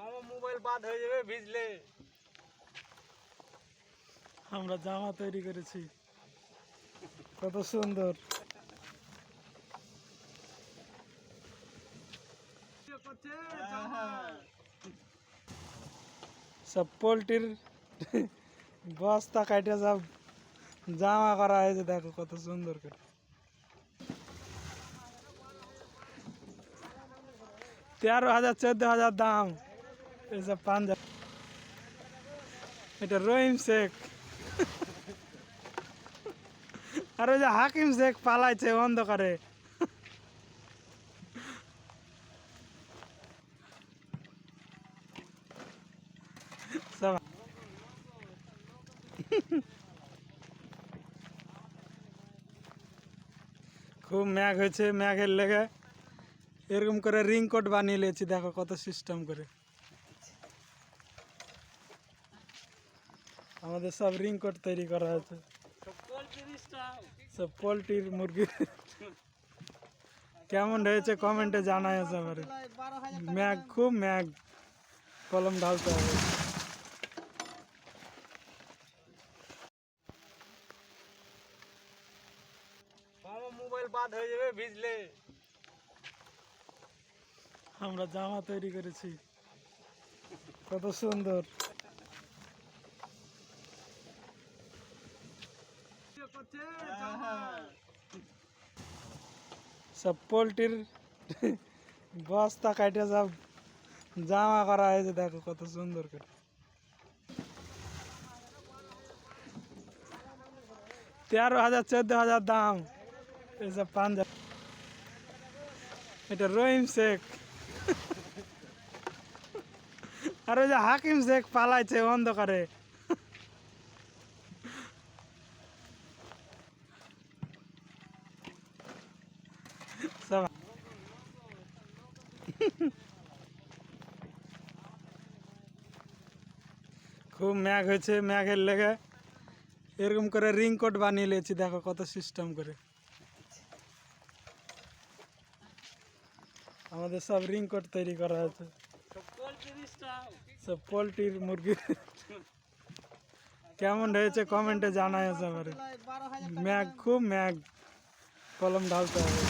আমার মোবাইল বাদ হয়ে যাবে ভিজলে। আমরা জামা তৈরি করেছি, কত সুন্দর। সব পোল্ট্রির বস্তা কাটে সব জামা করা হয়েছে, দেখো কত সুন্দর করে। 13,000 14,000 দাম এইসব পাঞ্জাব। এটা রহিম শেখ আর ওই যে হাকিম শেখ পালাইছে অন্ধকারে। সব খুব ম্যাঘ হয়েছে, ম্যাঘের লেগে এরকম করে রিংকোট বানিয়ে নিয়েছি, দেখো কত সিস্টেম করে। আমাদের সব রিংকোট তৈরি করা হয়েছে, সব পোল্ট্রির মুরগি। কেমন হয়েছে কমেন্টে জানাই আছে আমারে। ম্যাঘ, খুব ম্যাঘ, কলম ঢালতে হবে। আমার মোবাইল বাদ হয়ে যাবে ভিজলে। আমরা জামা তৈরি করেছি, কত সুন্দর। সব পোল্ট্রির বস্তা কাটে সব জামা করা হয়েছে, দেখো কত সুন্দর করে। 13,000 14,000 দাম এইসব পাঞ্জাব। এটা রহিম শেখ আর ওই যে হাকিম শেখ পালাইছে অন্ধকারে। সব খুব ম্যাঘ হয়েছে, ম্যাঘের লেগে এরকম করে রিংকোট বানিয়ে নিয়েছি, দেখো কত সিস্টেম করে। আমাদের সব রিংকোট তৈরি করা হয়েছে, সব পোল্ট্রির মুরগি। কেমন হয়েছে কমেন্টে জানাই আছে আমারে। ম্যাঘ, খুব ম্যাঘ, কলম ঢালতে হবে।